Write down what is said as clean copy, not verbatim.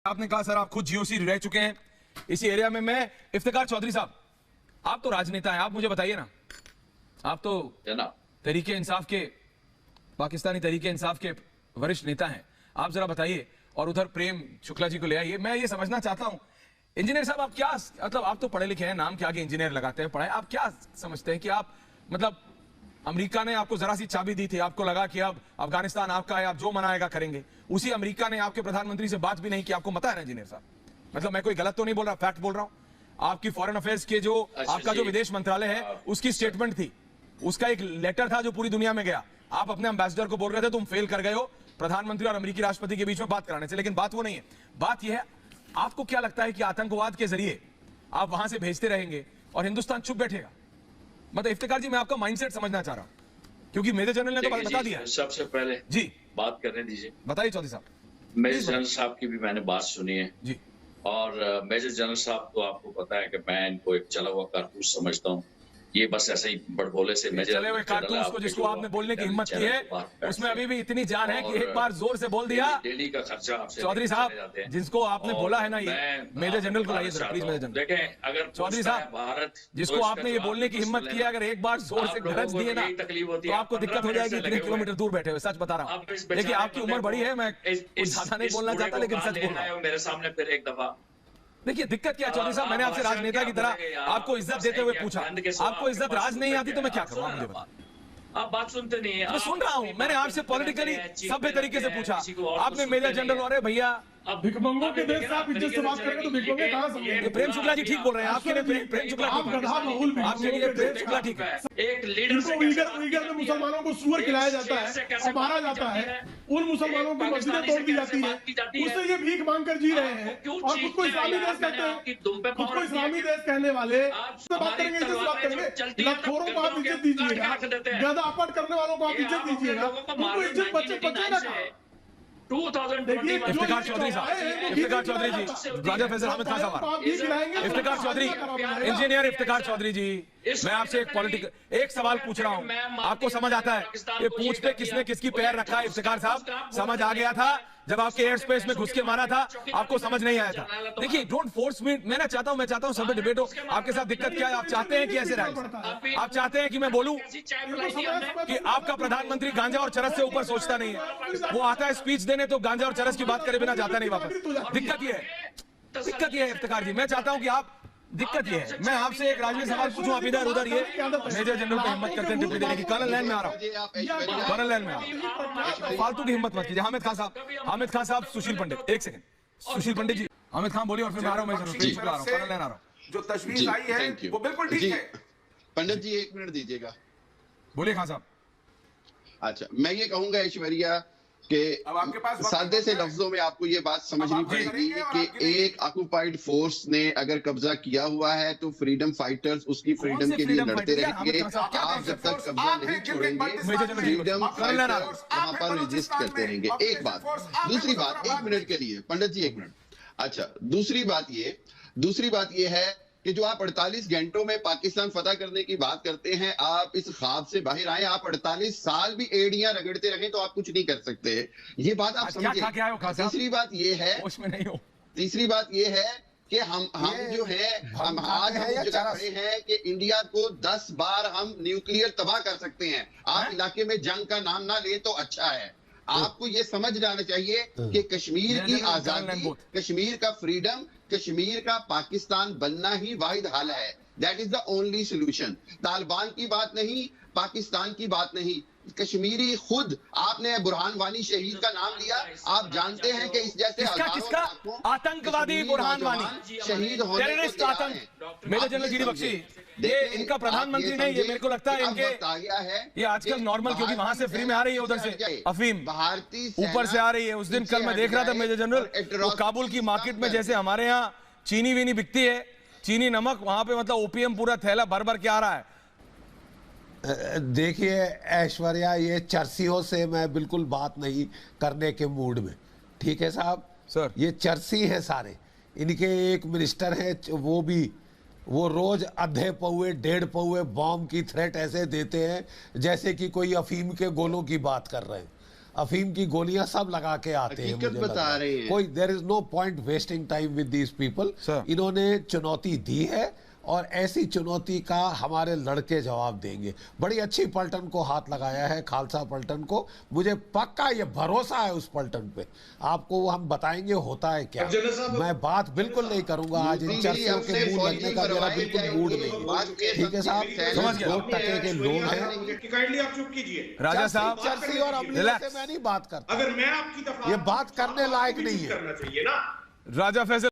आपने कहा सर आप खुद जीओसी रह चुके हैं इसी एरिया में। मैं इफ्तिकार चौधरी साहब, आप तो राजनेता हैं, आप मुझे बताइए ना, आप तो तहरीके इंसाफ के, पाकिस्तानी तहरीके इंसाफ के वरिष्ठ नेता हैं, आप जरा बताइए। और उधर प्रेम शुक्ला जी को ले आइए। मैं ये समझना चाहता हूं इंजीनियर साहब, आप क्या मतलब, आप तो पढ़े लिखे हैं, नाम के आगे इंजीनियर लगाते हैं, पढ़ाए, आप क्या समझते हैं कि आप मतलब अमेरिका ने आपको जरा सी चाबी दी थी, आपको लगा कि अब अफगानिस्तान आपका है, आप जो मनाएगा करेंगे, उसी अमेरिका ने आपके प्रधानमंत्री से बात भी नहीं की, आपको पता है ना इंजीनियर साहब? मतलब मैं कोई गलत तो नहीं बोल रहा, फैक्ट बोल रहा हूं। आपकी फॉरेन अफेयर्स के जो आपका जो विदेश मंत्रालय है उसकी स्टेटमेंट थी, उसका एक लेटर था जो पूरी दुनिया में गया। आप अपने एम्बेसडर को बोल रहे थे तुम फेल कर गए हो प्रधानमंत्री और अमेरिकी राष्ट्रपति के बीच में बात कराने से, लेकिन बात वो नहीं है। बात यह है, आपको क्या लगता है कि आतंकवाद के जरिए आप वहां से भेजते रहेंगे और हिंदुस्तान चुप बैठेगा? मतलब इफ्तिकार जी, मैं आपका माइंडसेट समझना चाह रहा हूं, क्योंकि मेजर जनरल ने तो बता दिया। सबसे पहले जी बात करने दीजिए। बताइए चौधरी साहब। मेजर जनरल साहब की भी मैंने बात सुनी है जी। और मेजर जनरल साहब को आपको पता है कि मैं इनको एक चला हुआ कारतूस समझता हूँ। ये बस ऐसे ही बड़बोले से मेजर चले हुए कारतूस को जिसको आपने बोलने की हिम्मत की है, उसमें अभी भी इतनी जान है कि एक बार जोर से बोल दिया। डेली का खर्चा आपसे चौधरी साहब, जिसको आपने बोला है ना, ये मेजर जनरल को लाइए जरा प्लीज। मेजर जनरल देखें, अगर चौधरी साहब, भारत जिसको आपने ये बोलने की हिम्मत की है, अगर एक बार जोर से गरज दिए ना तो आपको दिक्कत हो जाएगी। इतने किलोमीटर दूर बैठे हुए, सच बता रहा हूँ। देखिए आपकी उम्र बड़ी है, मैं कुछ ज्यादा नहीं बोलना चाहता, लेकिन सच बोल रहा हूँ। मेरे सामने फिर एक दफा देखिए दिक्कत क्या है चौधरी साहब, मैंने आपसे राजनेता की तरह आपको इज्जत देते हुए पूछा, आपको इज्जत राज नहीं आती तो मैं क्या करूँ? मुझे बताओ। आप बात सुनते नहीं है। मैं सुन रहा हूँ, मैंने आपसे पॉलिटिकली सभ्य तरीके से पूछा, आपने मेजर जनरल और भैया भिखमंगों के देश से आप इज्जत से बात करेंगे तो भिखमंगे कहाँ समझेंगे? प्रेम शुक्ला जी ठीक बोल रहे हैं, आपके लिए प्रेम शुक्ला आप गधा बहुल भी, आपके लिए प्रेम शुक्ला ठीक है। एक लीडर से उइगर में मुसलमानों को सुअर खिलाया जाता है और मारा जाता है, उन मुसलमानों की मस्जिदें तोड़ दी जाती है, उससे ये भीख मांग कर जी रहे हैं और खुद को इस्लामी देश कहते हैं। खुद को इस्लामी देश कहने वाले से बात करेंगे, इज्जत से बात करेंगे। लखोरों को आप इज्जत दीजिएगा, गधा अपट करने वालों को आप इज्जत दीजिएगा, उनको इज्जत बचे ना कहा। इफ्तिकार चौधरी साहब, इफ्तिकार चौधरी जी, राजा फैसल अहमद खान साहब, इफ्तिकार चौधरी, इंजीनियर इफ्तिकार चौधरी जी, मैं आपसे एक सवाल पूछ रहा हूं, आपको समझ आता है ये पूछ पे किसने किसकी पैर रखा है? इफ्तिकार साहब, समझ आ गया था जब आपके एयर स्पेस में घुस के मारा था, आपको समझ नहीं आया था। देखिए डोंट फोर्स मी, मैं चाहता हूं सब पे डिबेट हो। आपके साथ दिक्कत क्या है? आप चाहते हैं कि ऐसे रहे? आप चाहते हैं कि मैं बोलूं कि आपका प्रधानमंत्री गांजा और चरस से ऊपर सोचता नहीं है? वो आता है स्पीच देने तो गांजा और चरस की बात करे बिना जाता नहीं वापस। दिक्कत ये है इफ्तिकार जी, मैं चाहता हूं कि आप, दिक्कत ये है, मैं आपसे एक राजनीतिक सवाल पूछूं, आप इधर उधर ये मेजर जनरल को हिम्मत करते हैं डिप्टी देने की। कर्नल लाइन में आ रहा हूं, कर्नल लाइन में आ रहा हूं, फालतू की हिम्मत मत कीजिए। हामिद खान साहब, सुशील पंडित, एक सेकंड, सुशील पंडित जी, हामिद खान बोलिए और फिर मैं आ रहा हूं, मैं कर्नल लाइन आ रहा हूं। जो तशवीश आई है वो बिल्कुल ठीक है। पंडित जी 1 मिनट दीजिएगा। बोलिए खान साहब। अच्छा, मैं ये कहूंगा ऐश्वर्या कि सादे से लफ्जों में आपको ये बात समझनी पड़ेगी कि एक ऑक्युपाइड फोर्स ने अगर कब्जा किया हुआ है तो फ्रीडम फाइटर्स उसकी फ्रीडम के लिए लड़ते रहेंगे। आप जब तक कब्जा नहीं छोड़ेंगे, फ्रीडम फाइटर्स वहां पर रेजिस्ट करते रहेंगे। एक बात। दूसरी बात, 1 मिनट के लिए पंडित जी 1 मिनट। अच्छा, दूसरी बात ये है कि जो आप 48 घंटों में पाकिस्तान फतह करने की बात करते हैं, आप इस ख्वाब से बाहर आए। आप 48 साल भी एड़ियां रगड़ते रहें तो आप कुछ नहीं कर सकते। ये बात आप समझिए। तीसरी बात ये है कि हम जो है, हम आज जगह खड़े हैं कि इंडिया को 10 बार हम न्यूक्लियर तबाह कर सकते हैं। आप इलाके में जंग का नाम ना ले तो अच्छा है। आपको ये समझ जाना चाहिए कि कश्मीर की आजादी, कश्मीर का फ्रीडम, कश्मीर का पाकिस्तान बनना ही वाहिद हल है। That is the only solution. Taliban की बात नहीं, पाकिस्तान की बात नहीं, कश्मीरी खुद। आपने बुरहान वानी शहीद का नाम लिया, आप जानते हैं कि इस जैसे आतंकवादी बुरहान वानी शहीद होने मेजर जनरल जीडी बख्शी, ये इनका प्रधानमंत्री नहीं, ये मेरे को लगता है इनके ये आजकल नॉर्मल, क्योंकि वहां से फ्री में आ रही है, उधर से अफीम भारतीय ऊपर से आ रही है। उस दिन कल मैं देख रहा था मेजर जनरल, तो काबुल की मार्केट में जैसे हमारे यहाँ चीनी वीनी बिकती है, चीनी नमक, वहां पे मतलब ओपीएम पूरा थैला भर भर के आ रहा है। देखिए ऐश्वर्या, ये चर्सियों से मैं बिल्कुल बात नहीं करने के मूड में, ठीक है साहब? सर, ये चर्सी है सारे। इनके एक मिनिस्टर है, वो रोज आधे पौए 1.5 पौए बॉम्ब की थ्रेट ऐसे देते हैं जैसे कि कोई अफीम के गोलों की बात कर रहे हैं। अफीम की गोलियां सब लगा के आते हैं। हकीकत बता रहे हैं। कोई there is no point wasting time with these people. इन्होंने चुनौती दी है और ऐसी चुनौती का हमारे लड़के जवाब देंगे। बड़ी अच्छी पलटन को हाथ लगाया है, खालसा पलटन को। मुझे पक्का ये भरोसा है उस पलटन पे। आपको हम बताएंगे होता है क्या। मैं बात बिल्कुल नहीं करूंगा आज इन चर्चों के मुंह लगने का मेरा बिल्कुल मूड नहीं है। ठीक है साहब, समझ गया। 2 टके के लोग हैं। काइंडली आप चुप कीजिए। राजा साहब, चर्ची और अमली से मैं नहीं बात करता। अगर मैं आपकी दफा ये बात करने लायक नहीं है। करना चाहिए ना। राजा फैसल